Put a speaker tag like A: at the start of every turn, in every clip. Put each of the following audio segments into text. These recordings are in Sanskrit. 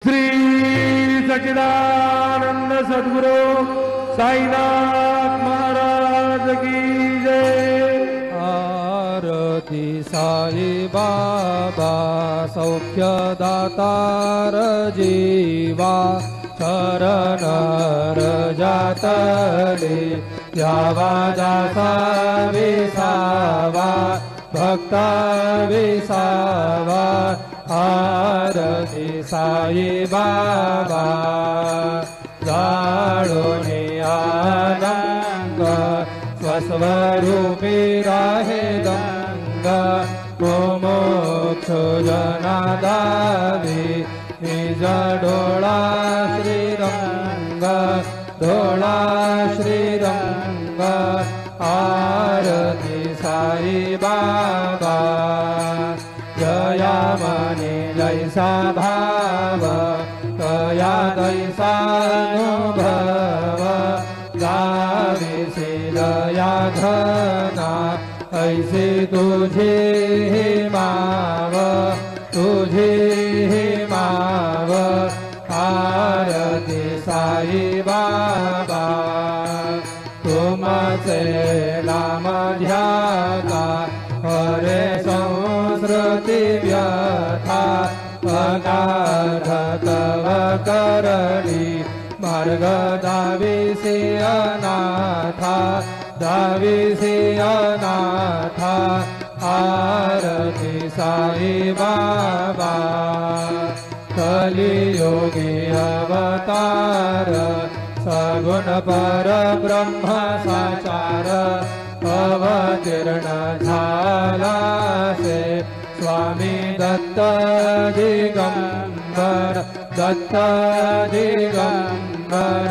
A: श्री सच्चिदानंद सद्गुरु साईनाथ महाराज की जय।
B: आरती साई बाबा सौख्यदातार जीवा शरण जातले द्यावा दासा विसावा भक्ता विसावा। आरती साई बाबा जाळोनी आनंद स्वस्वरूपी राहे दंग मोक्ष जनादावी निज डोळा श्रीरंग डोळा श्रीरंग। आरती साई बाबा जया मने जैसा भाव तया दैसानुभव। गाविसी दया घना ऐसी तुझी माव तुझी माव। आरती साई बाबा तुमचे नाम ध्याता हरे संस्कृती व्यथा। अगाध तव करणी मार्ग दाविसी अनाथा दाविसी अनाथा। आरती साई बाबा कलियोगी अवतार सगुण पर ब्रह्म साचार। अवतीर्ण झाला से स्वामी दत्त दिगंबर दत्त दिगंबर।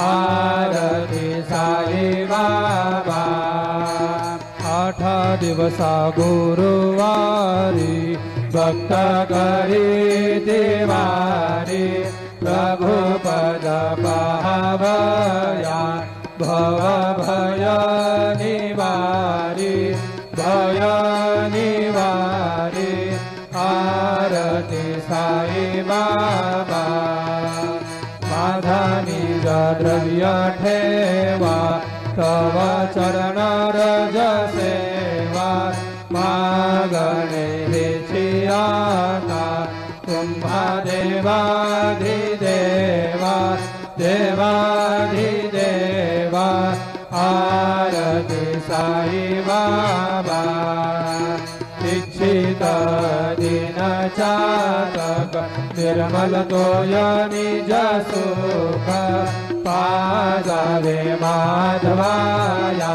B: आरती साई बाबा 8 दिवसा गुरुवारी भक्त करी दिवारी। प्रभुपद पावया भव भय निवारी भय निवारी। आरती साई बाबा माझा निज द्रव्य ठेवा तव चरण रज सेवा। मागणे हेची आता तुम्हा देवाधिदेवा देवाधिदेवा। आरती साई बाबा इच्छित दिन चातक निर्मल तोय निज सुख। पाजावे माधवाया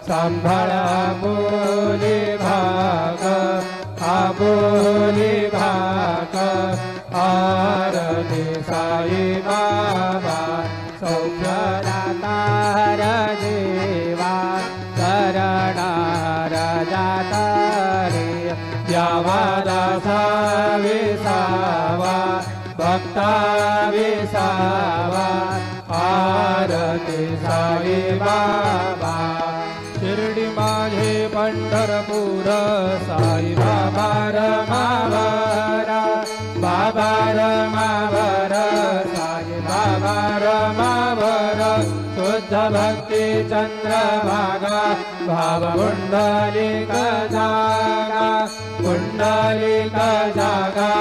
B: सांभाळ आपुली भाग आपुली भाग। आरती साई बाबा सौख्यदातार जीवा शरणार जातारे द्यावा दासा विसावा भक्ता विसावा। आरती साई बाबा शिर्डी माझे पंढरपूर साई बाबा रमावर बाबा रमावर साई बाबा रमावर। शुद्ध भक्ती चंद्रभागा भाव पुंडलिक जागा पुंडलिक जागा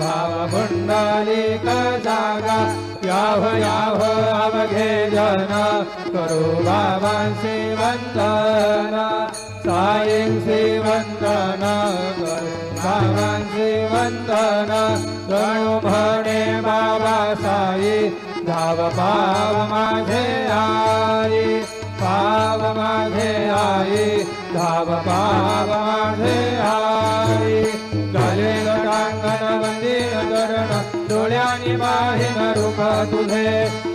B: भाव पुंडलिक जागा। याव याव अवघे जन करू बाबांसी वंदन साईंसी वंदन करू बाबांसी वंदन। गणू म्हणे बाबा साई धाव पाव माझे आई पाव माझे आई धाव पाव माझे आई। गले गटांगण वंदीन करण डोळ्यानी पाहिन रूप तुझे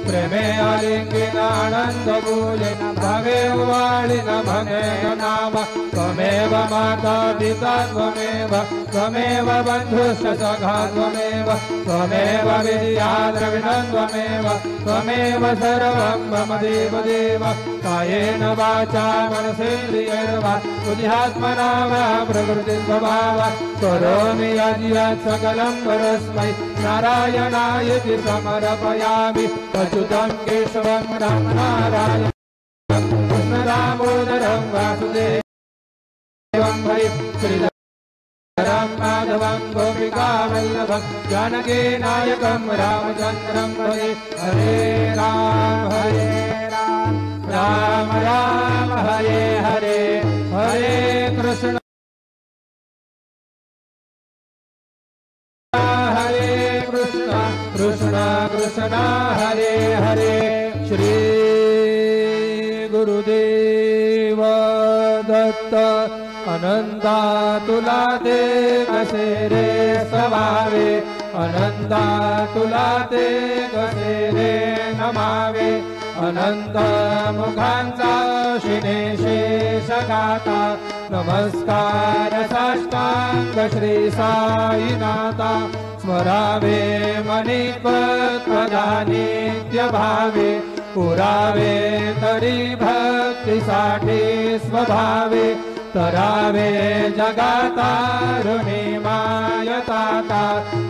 B: प्रेमे आलिंगिन आनंद पूजे भवे वाळिन भगेन नाम त्वमेव माता पिता त्वमेव त्वमेव बन्धुश्च सखा त्वमेव त्वमेव विद्या द्रविणं त्वमेव त्वमेव सर्वं मम देवदेव कायेन वाचा मनसेन्द्रियैर्वा बुद्ध्यात्मना वा प्रकृतिस्वभावात् करोमि यद्यत् सकलं परस्मै नारायणायति समर्पयामि अच्युतं केशवं राम नारायणं कृष्णदामोदरं वासुदेवं हरिं श्रीधरं माधवं गोपिकावल्लभं जानकीनायकं रामचन्द्रं भजे हरे राम राम राम हरे हरे हरे कृष्ण कृष्ण कृष्ण हरे हरे श्री गुरुदेव दत्त अनंता तुला ते कसे रे सवावे अनंता तुला ते कसे रे नमावे अनंत मुखांचा शिने शेष गाता नमस्कार साष्टांग श्री साईनाथा स्मरावे मणिपत्वदा नित्य भावे पुरावे तरी भक्तीसाठी स्वभावे तरावे जगातारुणी मायताता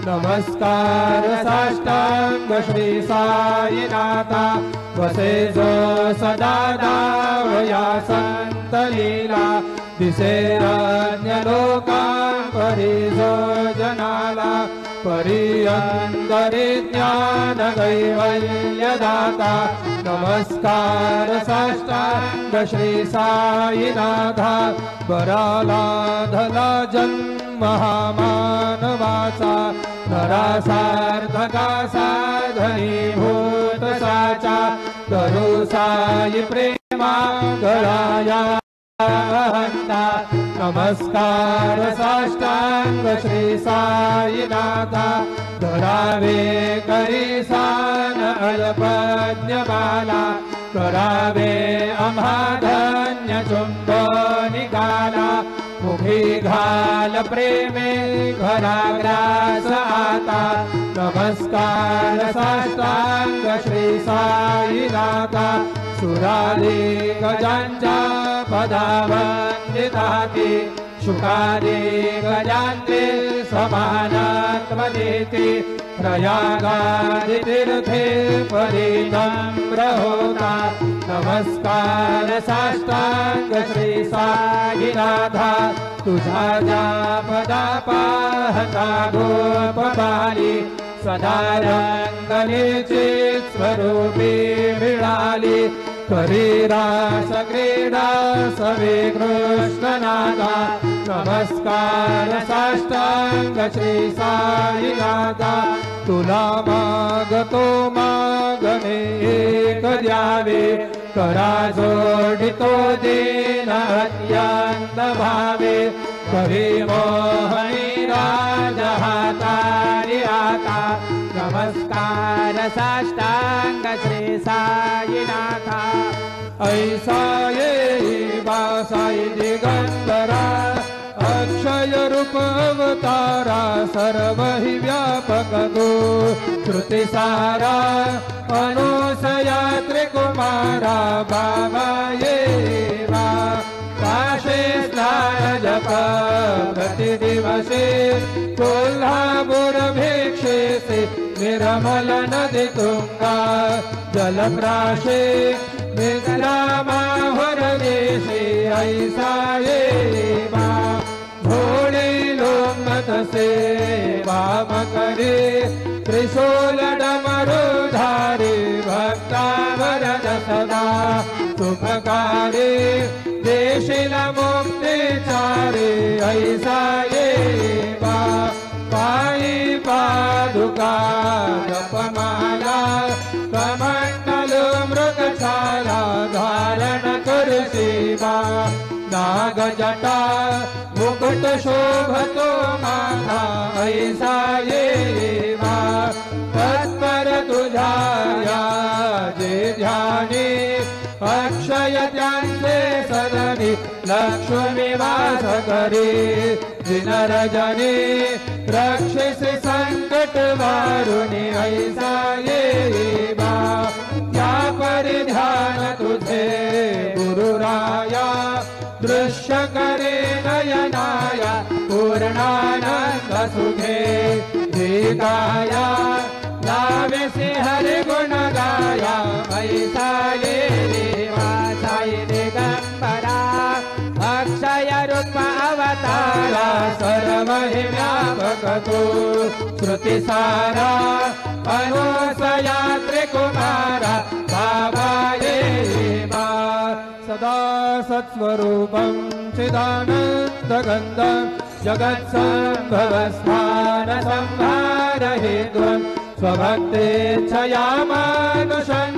B: नमस्कार साष्टांग श्री साईनाथा वसे जो सदा दावया संत लीला दिसे अन्य लोकां परी जो जनाला परियंतरि ज्ञान कैवल्यदाता नमस्कार साष्टांग श्री साईनाथा बरालाधला जन्म हा मानवाचा नरासार्थका साधनीभूत साचा करू साई प्रेमा गळाया नमस्कार साष्टांग श्री साईनाथा धरावे करी सान अल्पज्ञबाला करावे अमाधन्य चुंबनिकाला मुखी घाल प्रेमे घराग्रास आता नमस्कार साष्टांग श्री साईनाथा सुरादी गजांच्या पदावंदिताति शुकादि गजान्ते समानत्वदेति प्रयागादितीर्थे परिनम्र होता नमस्कार साष्टांग श्री साईनाथा तुझा जापदा पाहता गोपबाली सदा रंगलीची स्वरूपी मिळाली करी रास क्रीडा सवे कृष्णनाथा नमस्कार साष्टांग श्री साईनाथा तुला मागतो मागणे एक द्यावे करा जोडितो दीन अत्यंत भावे करी मोहनी राजहातारी आता नमस्कार साष्टांग श्री साईनाथा ऐसा येई बासाई दिगंबरा अक्षय रूप अवतारा सर्व हि व्यापक गो श्रुतिसारा अनुसया त्रिकुमारा बाबा येवा काशे स्नान जप प्रतिदिवसे कोल्हापुर भिक्षेसे निर्मल नदी तुंगा जलप्राशे निद्रामाहुर देशे ऐसा येवा भोळे लोमत से वाम करे त्रिशूल डमरुधारे भक्ता वरद सदा सुखकारे देशिला मुक्ति चारे ऐसा येवा पायी पादुका जपमाला कमंडल मृगशाला धारण करशिवा नाग जटा मुकुट शोभतो माथा ऐसा येवा तत्पर तुझा लक्ष्मीवास करी विनरजनी रक्षिसि संकट वारुणी ऐसा ये बा या परिध्यान तुझे गुरुराया दृश्य करे नयनाया पूर्णानंद सुखे गाया लावेसी हरि गुण गाया ऐसा ये देवा साई दिगंबरा अक्षय रूप अवतारा सर्वहि व्यापक तू श्रुति सारा अनुसया त्रिकुमारा बाबा ये देवा
A: सदा सत्स्वरूपं चिदानन्दगन्धं जगत्सम्भवस्थान संहारहेत्वं स्वभक्तेच्छया मानुषं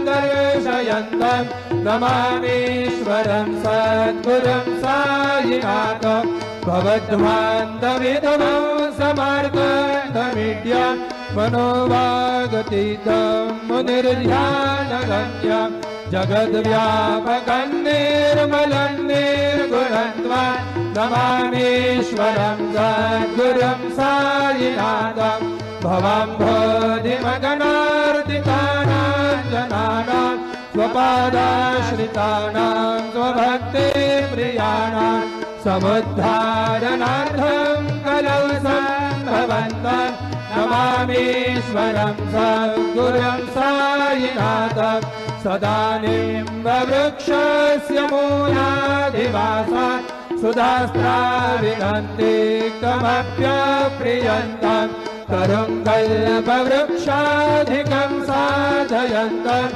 A: नमामीश्वरं सद्गुरुं साईनाथं भवध्वान्तविधवं समर्कन्दमीड्यं मनोवागतीतं मुनिर्ध्यानगम्यं जगद्व्यापकं निर्मलं निर्गुणत्वं नमामीश्वरं सद्गुरुं साईनाथं भवाम्भोधिमगणार्दितानां जनानां स्वपादाश्रितानां स्वभक्ते प्रियाणां समुद्धारणार्थं कलौ सम्भवन्तं नमामीश्वरं सद्गुरुं साईनाथं सदानिम्बवृक्षस्य मूलाधिवासात् सुधास्त्राविनन्ति तमप्यप्रियन्तं करुङ्कल्पवृक्षाधिकं साधयन्तं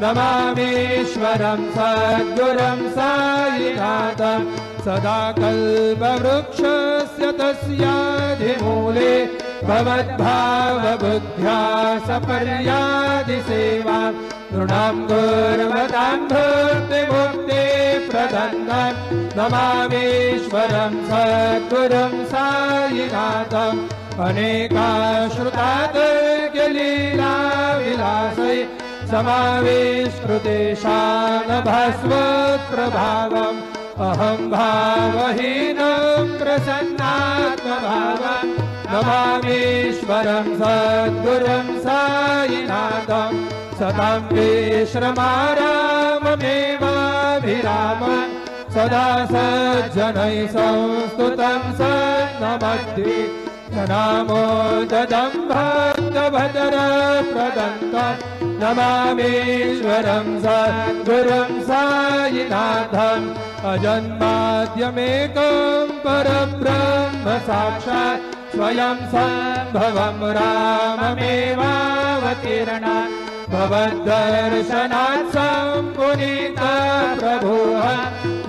A: नमामीश्वरं सद्गुरुं साईनाथं सदा कल्पवृक्षस्य तस्याधिमूले भवद्भावबुद्ध्या सपर्यादिसेवा नृणां गुर्वतां भक्तिमुक्ति प्रदन्तं नमामीश्वरं सद्गुरुं साईनाथं अनेकाश्रुतादर्गलीलाविलासै समाविष्कृतेशानभास्वत्प्रभावम् अहं भावहीनं प्रसन्नात्मभावं नमामीश्वरं सद्गुरुं साईनाथं सतां विश्रमाराममेवाभिरामं सदा सज्जनैः संस्तुतं सन्नमद्धि नमोदं भक्तभद्रप्रदन्तं नमामीश्वरं सद्गुरुं साईनाथम् अजन्माद्यमेकं परब्रह्म साक्षात् स्वयं सम्भवं राममेवावतीर्णात् भवद्दर्शनात् सम्पुनीता प्रभुः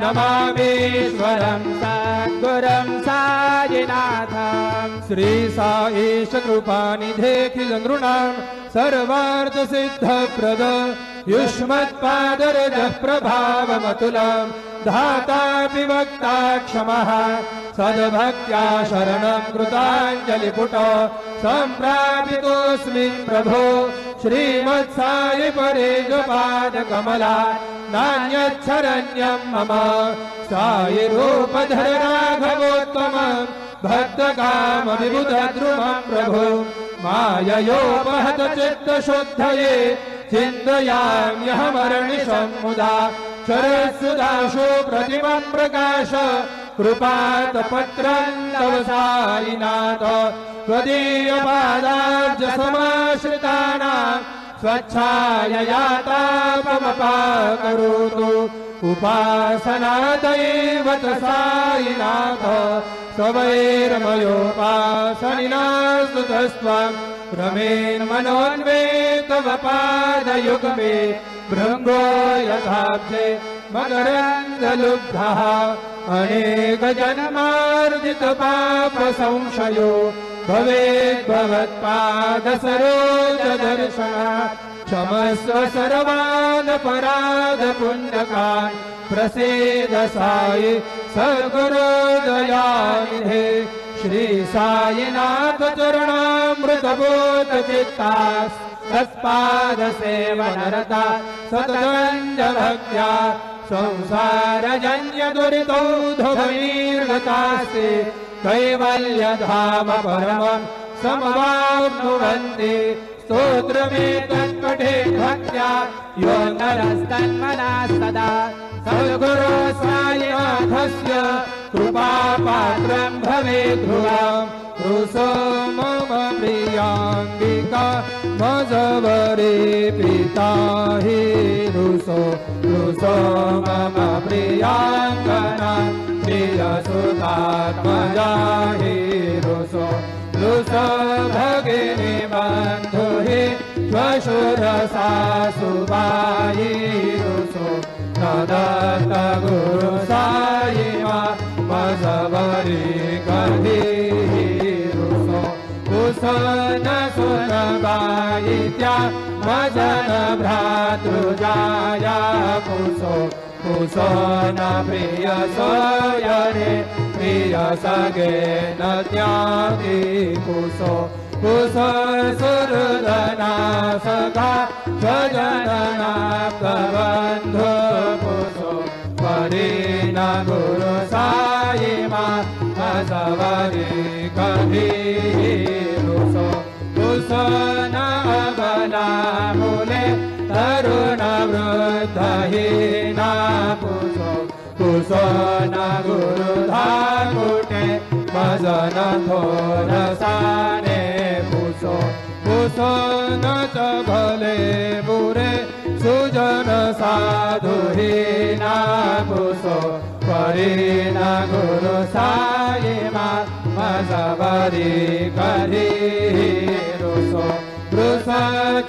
A: नमामीश्वरं सद्गुरुं साईनाथं श्री साईश कृपानिधेऽखिल नृणां सर्वार्थसिद्धप्रद युष्मत्पादरजः प्रभावमतुलं धातापि वक्ता क्षमः सद्भक्त्या शरणं कृताञ्जलिपुट सम्प्रापितोऽस्मि प्रभो श्रीमत्साई परेजपादकमला नान्यच्छरण्यं मम साई रूपधर राघवोत्तमं भक्तकामविबुधद्रुमं प्रभो माययोपहत चित्तशुद्धये चिन्तयाम्यहमर्निशं मुदा शरत्सुधाशो प्रतिमं प्रकाश कृपातपत्रं तव साईनाथ त्वदीयपादाब्जसमाश्रितानां स्वच्छायया तापमपाकरोतु उपासनादैवत साईनाथ स्वैर्मयोपासनिनास्तुतस्त्वं रमेन्मनोन्वे तव पादयुग्मे भृङ्गो यथाब्जे मकरन्दलुब्धः अनेकजन्मार्जितपापसंशयो भवेद्भवत्पादसरोजदर्शनात् क्षमस्व सर्वानपराधपुण्यकान् प्रसीद साई सद्गुरुदयानिधे श्री साईनाथ चरणामृतबोधचित्तास् तत्पादसेवनरता सततञ्जभक्त्या संसारजन्यदुरितौधवैर्गतास्ते कैवल्यधाम परमं समवाप्नुवन्ति स्तोत्रमेतत्पठे भक्त्या यो नरस्तन्मना सदा सद्गुरो साईनाथस्य कृपापात्रं भवेत् ध्रुवम् रुसो मम प्रियाम्बिका मजवरे पिता हि रुसो मम प्रियाङ्गना प्रियसुतात्मजा हि रुसो भगिनी बन्धु हि श्वशुरसासुबायि रुसो दत्त गुरु साई मजवरी कहि कुसन सुनबायित्या मजन भ्रातृजाया कुसो न प्रिय सोयरे प्रिय सगे न त्यागी कुसो सुरदना सखा स्वजनना प्रबन्धु कुसो परीन गुरु साई मजवरी कहि कुसन बला मूले तरुण वृद्धहीना कुसो न गुरुधाकुटे भजन थोरसाने कुसो न च भले बुरे सुजन साधुहीना कुसो परीन गुरु साई मजवरी कहि रुस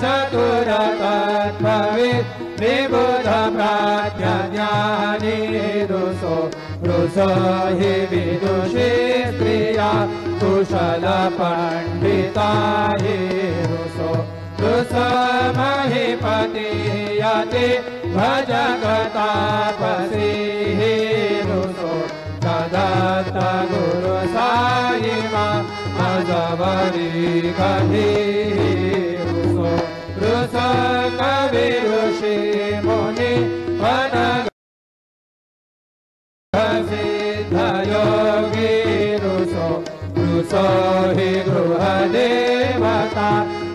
A: चतुर तत्त्ववित् विबुध प्राज्ञानी रुसो हि विदुषी स्त्रिया कुशल पंडिता हि रुस महीपति यति भजगतापसी हि रुसो दत्त गुरु साई मजवरी कहि रुस कवि ऋषि मुनि सिद्ध योगी रुसो हि गृह देवता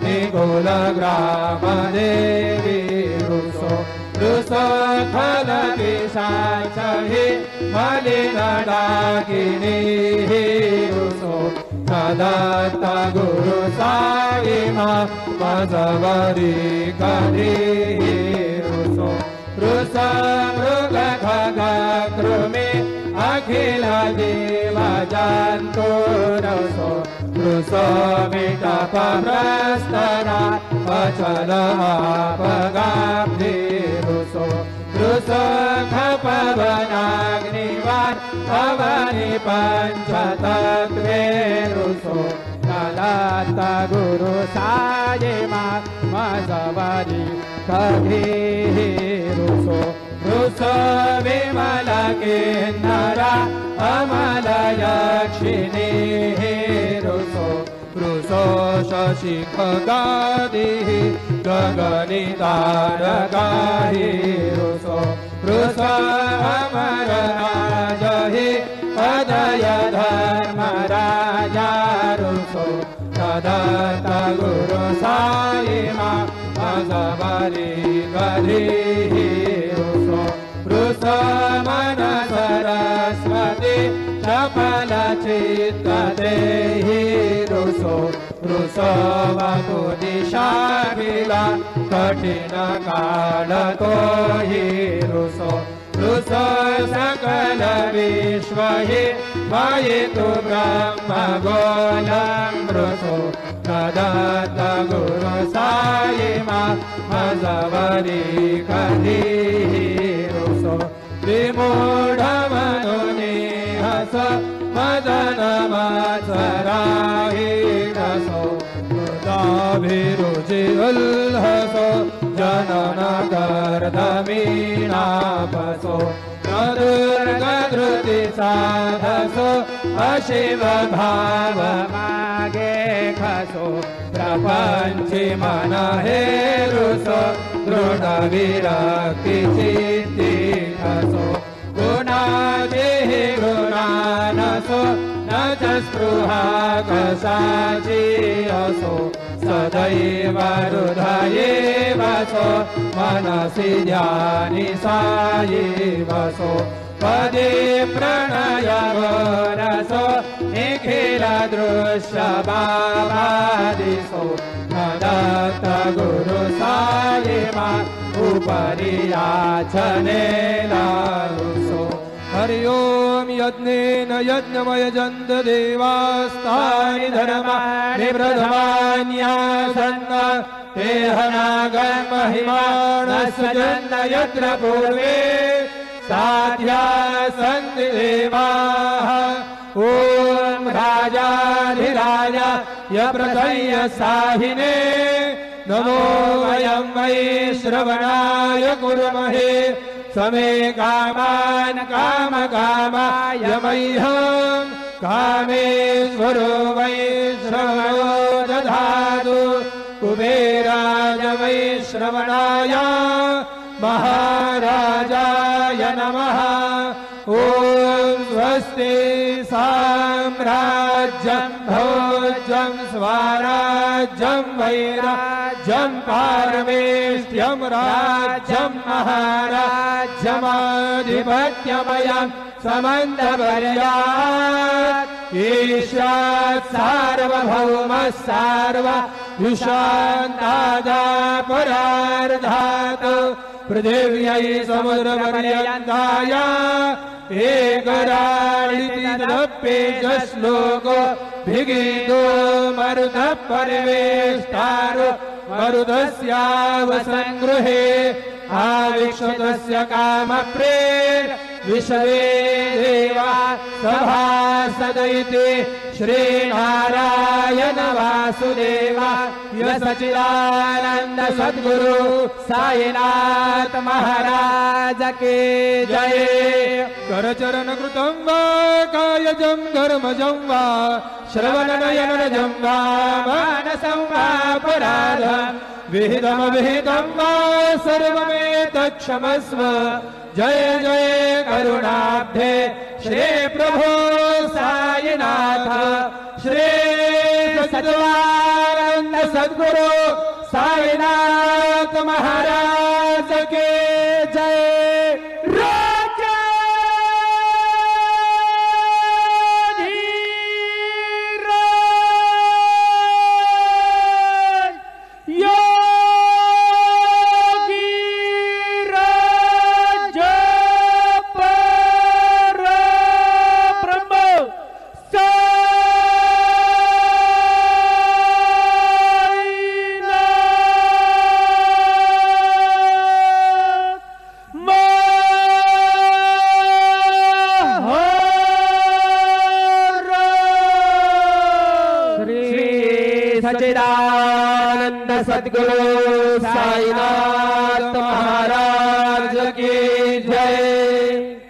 A: निगुल ग्राम देवी रुसो खल पिशाच हि मलिन डाकिनी रुसो दत्त गुरु साई मजवरी कहि रुसो मृग खग कृमि अखिल जीव जन्तु रुसो विटप प्रस्तरा अचल अपगाब्धि रुसो खपवनाग्निवान् पवनि पञ्चतत्त्वे रुसो दत्त गुरु साई मजवरी कहि रुसो विमल किन्नर अमल यक्षिणी रुसो शशि खगादि गगनि तारकाहि रुसो अमर राज हि अदय धर्मराजा रुसो दत्त गुरु साई मजवरी कहि रुस मन सरस्वती चपल चित्त देहि रुसो वपुदिशाखिला कठिन काल तोहि रुसो सकल विश्व हि मयितु ब्रह्म गोलं रुसो दत्त गुरु साई मजवरी कहि विमूढ़ मनुनिहस मदन मत्सराहि रसो मृदाभिरुचि उल्लसो जनन कर्दमीनापसो दुर्गधृति साधसो अशिव भाव मागे खसो प्रपंचि मन हे रुसो दृढ़ विरक्ति चित्ति स्पृहा कशाची असो सदैव हृदये वसो मनसि ध्यानि सायि वसो पदे प्रणय रसो निखिल दृश्य बाबादिसो दत्त गुरु साई मा उपरि याचने लारुसो हरि ओम यज्ञेन यज्ञमय जन्त देवास्तानि धर्माणि प्रथमान्यासन्न ते हनागन् महिमानस्य जन्त यत्र पूर्वे साध्या सन्ति देवाः ओम राजाधिराज यप्रथय्य साहिने नमो वयं वै श्रवणाय कुर्महे समे कामान् कामकामाय मह्यं कामेश्वरो वै श्रवणो दधातु कुबेराय वै श्रवणाय महाराजाय नमः ओम स्वस्ति साम्राज्यं भोज्यं स्वराज्यं वैराज्यं पारमेष्ट्यं राज्यं महाराज्यमाधिपत्यमयं समन्तपर्यात् ईशात् सार्वभौमः सार्वयुषान्तादापरार्धात् पृथिव्यै समुद्रपर्यन्ताय एकराळितिरप्येजश्लोको भिगीतो मरुतः परिवेष्टारो मरुतस्यावसङ्गृहे आविक्षतस्य कामप्रेर विश्वे देवा सभासदैति श्रीनारायण वासुदेव सच्चिदानंद सद्गुरु साईनाथ महाराज के जय करचरण कृतं वा कायजं कर्मजं वा श्रवणनयनजं वा मानसं वापराधं विहितं वा सर्वमेतत्क्षमस्व जय जय करुणाब्धे श्री प्रभो साईनाथ श्री सच्चिदानंद सद्गुरु साईनाथ महाराज के जय सच्चिदानंद सद्गुरु साईनाथ महाराज की जय।